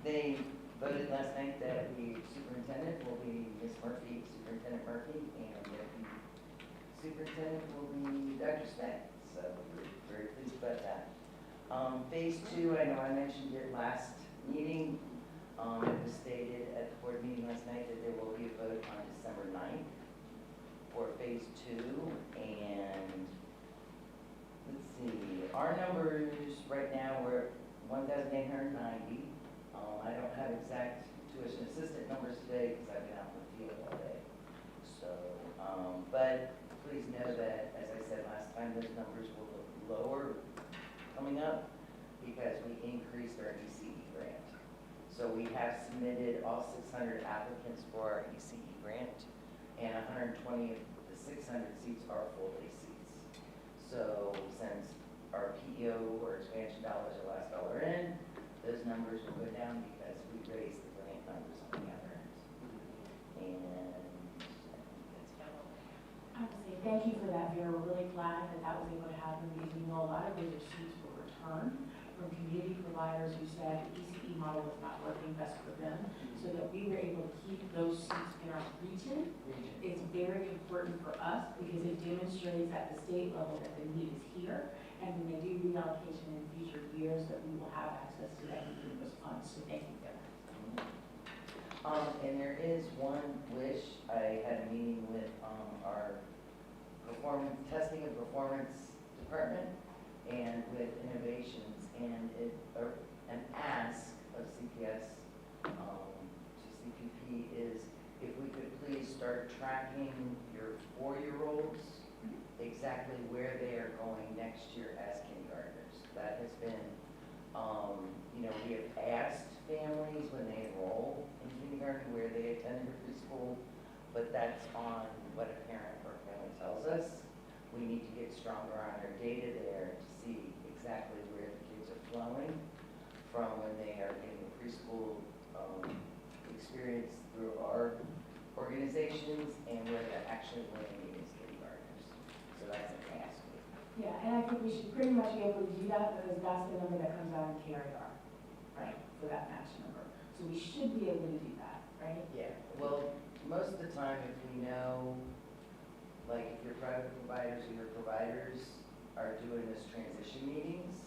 They voted last night that the superintendent will be Ms. Murphy, Superintendent Murphy, and Deputy Superintendent will be Dr. Smith. So we're very pleased about that. Phase 2, I know I mentioned it last meeting. It was stated at the board meeting last night that there will be a vote on December 9th for phase 2. And let's see, our numbers right now we're at 1,890. I don't have exact tuition assistant numbers today because I've been out in the field all day. So, but please know that, as I said last time, those numbers will look lower coming up because we increased our ECE grant. So we have submitted all 600 applicants for our ECE grant, and 120 of the 600 seats are full-day seats. So since our PEO or expansion dollars are last dollar in, those numbers will go down because we raised the grant numbers on the other end. And that's about all. I have to say thank you for that, Vera. We're really glad that that was able to happen because we know a lot of those receipts were returned from community providers who said the ECE model was not working best for them, so that we were able to keep those seats in our region. It's very important for us because it demonstrates at the state level that the need is here, and when they do reallocation in future years, that we will have access to that and those funds. So thank you for that. And there is one wish. I had a meeting with our testing and performance department and with innovations, and an ask of CPS to CPP is if we could please start tracking your 4-year-olds exactly where they are going next year as kindergartners. That has been, we have asked families when they enroll in kindergarten where they attended preschool, but that's on what a parent or family tells us. We need to get stronger on our data there to see exactly where the kids are flowing from when they are getting a preschool experience through our organizations and where they're actually landing as kindergartners. So that's an ask. Yeah, and I think we should pretty much be able to do that because that's the number that comes out in KRR, right, for that match number. So we should be able to do that, right? Yeah, well, most of the time if we know, like if your private providers or your providers are doing this transition meetings,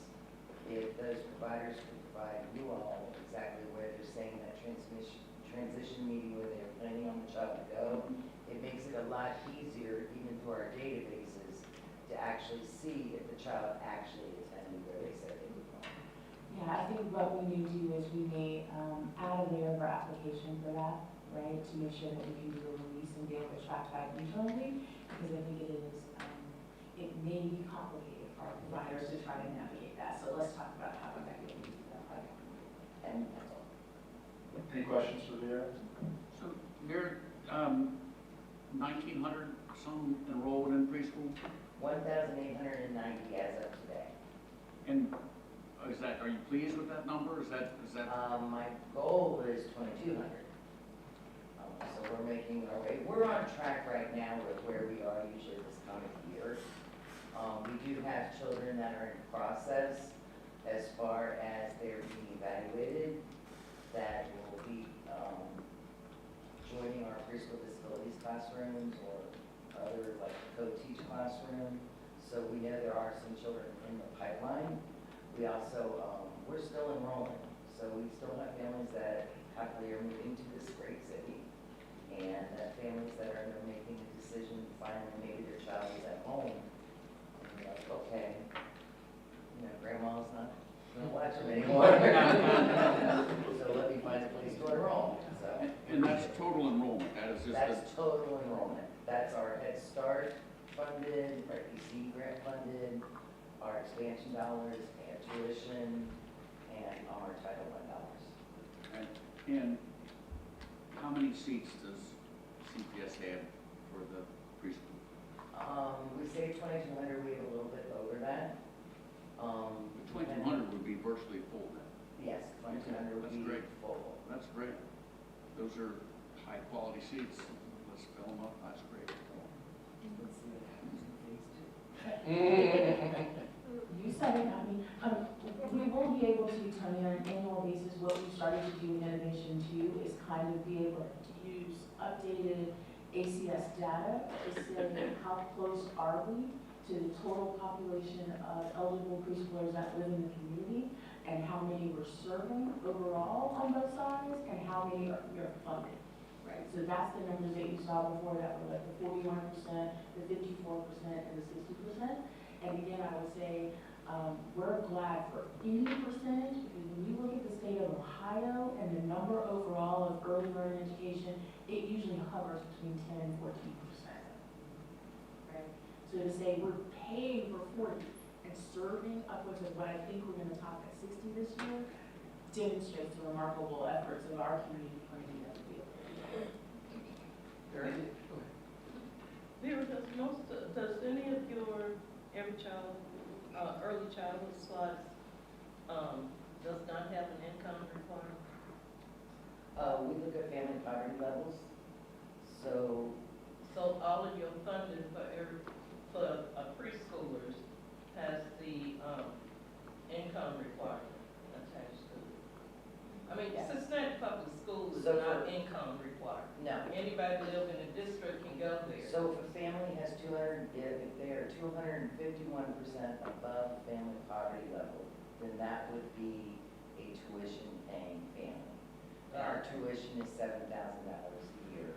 if those providers can provide you all exactly where they're saying that transition meeting where they're planning on the child to go, it makes it a lot easier even through our databases actually see if the child actually attended where they said they were going. Yeah, I think what we may do is we may add a layer of our application for that, right? To make sure that we can do a release and be able to track that internally, because I think it is, it may be complicated for our providers to try to navigate that. So let's talk about how that can be done. And that's all. Any questions for Vera? So there, 1,900 some enrolled in preschool? 1,890 as of today. And is that, are you pleased with that number? Is that? My goal is 2,200. So we're making our way. We're on track right now with where we are usually this time of year. We do have children that are in process as far as they're being evaluated that will be joining our preschool disabilities classrooms or other like co-teach classroom. So we know there are some children in the pipeline. We also, we're still enrolling. So we still have families that happily are moving to this great city. And families that are making a decision, finally maybe their child is at home. And they're like, okay, you know, grandma's not gonna watch them anymore. So let me find a place to enroll. So. And that's total enrollment, that is just That's total enrollment. That's our Head Start funded, our EC grant funded, our expansion dollars, and tuition, and our Title I dollars. And how many seats does CPS have for the preschool? We say 2,200, we have a little bit over that. 2,200 would be virtually full then. Yes, 2,200 would That's be great. full. That's great. Those are high quality seats. Let's fill them up, that's great. Let's see what happens in phase 2. You said it, I mean, we will be able to, Tony, on an annual basis, what we started to do in Innovation 2 is kind of be able to use updated ACS data to say how close are we to the total population of eligible preschoolers that live in the community, and how many we're serving overall on both sides, and how many are funded, right? So that's the numbers that you saw before that were like the 41%, the 54%, and the 60%. And again, I would say, we're glad for any percentage, because when you look at the state of Ohio and the number overall of early learning education, it usually hovers between 10 and 14%. Right? So to say we're paying for 40 and serving upwards of what I think we're going to top at 60 this year demonstrates the remarkable efforts of our community planning that we do. Very good. Vera, does any of your every child, early childhood slots, does not have an income requirement? We look at family poverty levels. So all of your funding for preschoolers has the income requirement attached to it. I mean, Yes. Cincinnati Public Schools is So not for- income required. no. Anybody living in the district can go there. So if a family has 200, if they are 251% above family poverty level, then that would be a tuition paying family. And our tuition is $7,000 a year,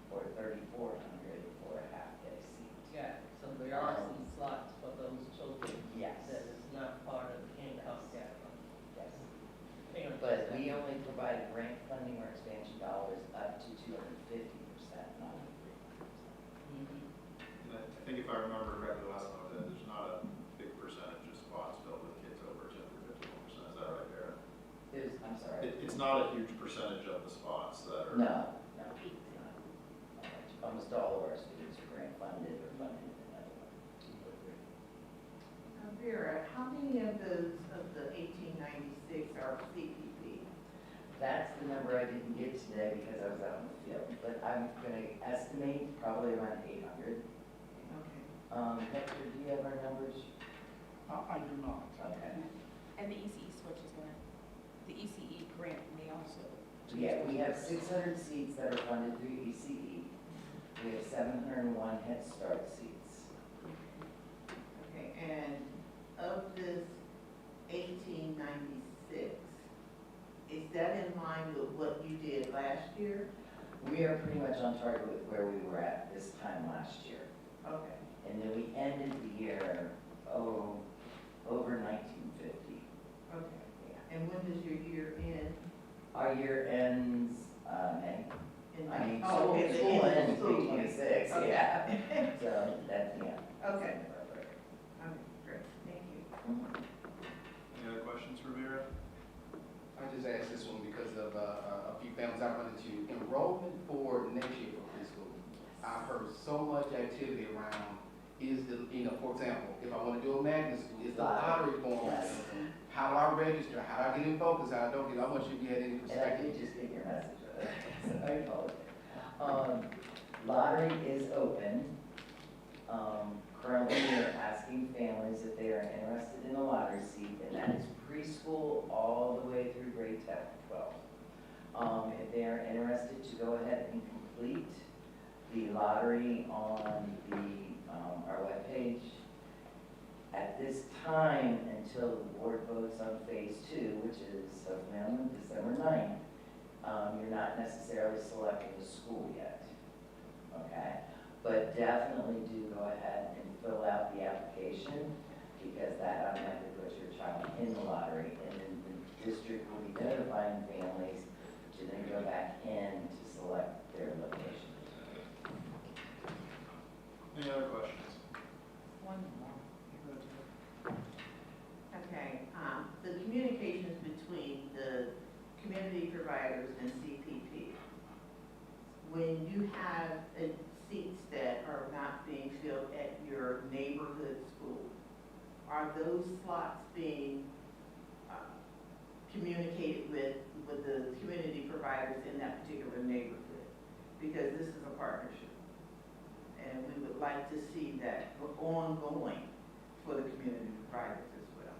or $3,400 for a half day seat. Yeah, so there are some slots for those children Yes. that is not part of the income gap. Yes. Parents But just we have- only provide grant funding or expansion dollars up to 250%, not 300%. Mhm. And I think if I remember correctly, last time I was there, there's not a big percentage of spots filled with kids over 251%, is that right, Vera? I'm sorry. It's not a huge percentage of the spots that are. No, no. Almost all of our students are grant funded or funded in another way. Vera, how many of those, of the 1896 are CPP? That's the number I didn't get today because I was out in the field, but I'm gonna estimate probably around 800. Okay. Hector, do you have our numbers? I do not. Okay. And the ECE switch is going to, the ECE grant may also. Yeah, we have 600 seats that are funded through ECE. We have 701 Head Start seats. Okay, and of this 1896, is that in line with what you did last year? We are pretty much on target with where we were at this time last year. Okay, And then we ended the year, over 1950. okay. Yeah. And when does your year end? Our year ends, May. In I mean, May? Oh, school okay, the school end of ends school May year. 26, Okay. yeah. So that's, yeah. Okay. Okay, great, thank you. Any other questions for Vera? I just asked this one because of a few families I run into. Enrollment for next year for preschool. I've heard so much activity around, is the, for example, if I want to do a magnet school, is the lottery form. Yes. How do I register? How do I get in focus? How I don't get, I want you to get any And I perspective. did just get your message, so I apologize. Lottery is open. Currently, we're asking families if they are interested in a lottery seat, and that is preschool all the way through grade 10, 12. If they are interested to go ahead and complete the lottery on our webpage, at this time, until the board votes on phase 2, which is on December 9th, you're not necessarily selecting a school yet, okay? But definitely do go ahead and fill out the application, because that automatically puts your child in the lottery, and then the district will be notifying families to then go back in to select their location. Any other questions? One more. Okay, the communications between the community providers and CPP. When you have seats that are not being filled at your neighborhood school, are those slots being communicated with the community providers in that particular neighborhood? Because this is a partnership, and we would like to see that ongoing for the community providers as well.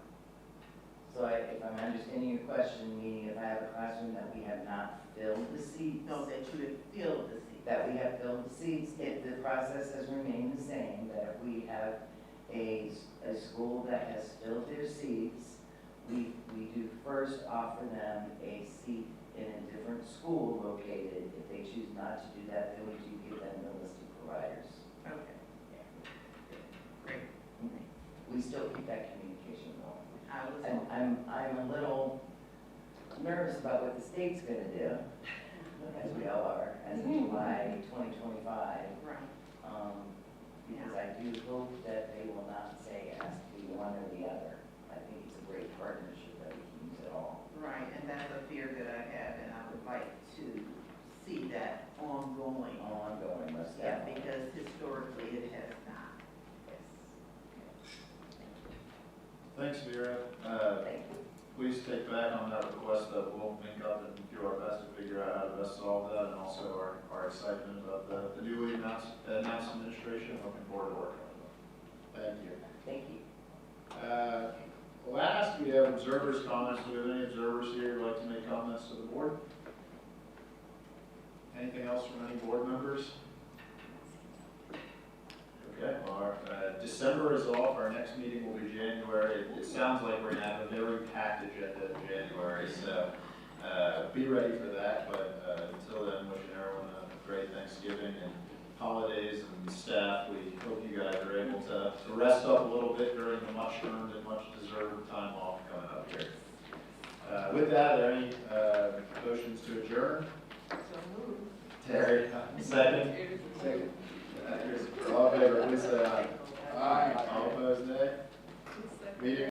So if I'm understanding your question, meaning if I have a classroom that we have not filled the seats, Know that you have filled the seat. that we have filled the seats, if the process has remained the same, that if we have a school that has filled their seats, we do first offer them a seat in a different school located. If they choose not to do that, then we do give them the list of providers. Okay. Great. We still keep that communication going. I was, And I'm a little nervous about what the state's gonna do, as we all are, as of July 2025. right. Because I do hope that they will not say it has to be one or the other. I think it's a great partnership that we can use it all. Right, and that's a fear that I have, and I would like to see that ongoing. Ongoing, most Yeah, definitely. because historically it has not. Yes. Thanks, Vera. Thank you. Please take back on that request that we'll link up and do our best to figure out how to best solve that, and also our excitement about the newly announced administration. Looking forward to working with them. Thank you. Thank you. Last, we have observers' comments. Do we have any observers here who'd like to make comments to the board? Anything else from any board members? Okay, well, December is off. Our next meeting will be January. It sounds like we're gonna have a very packed agenda in January, so be ready for that. But until then, wishing everyone a great Thanksgiving and holidays, and staff, we hope you guys are able to rest up a little bit during the much earned and much deserved time off coming up here. With that, are there any motions to adjourn? So moved. Terry, second? Second. All in favor, please say aye. Aye. All opposed, nay? Meeting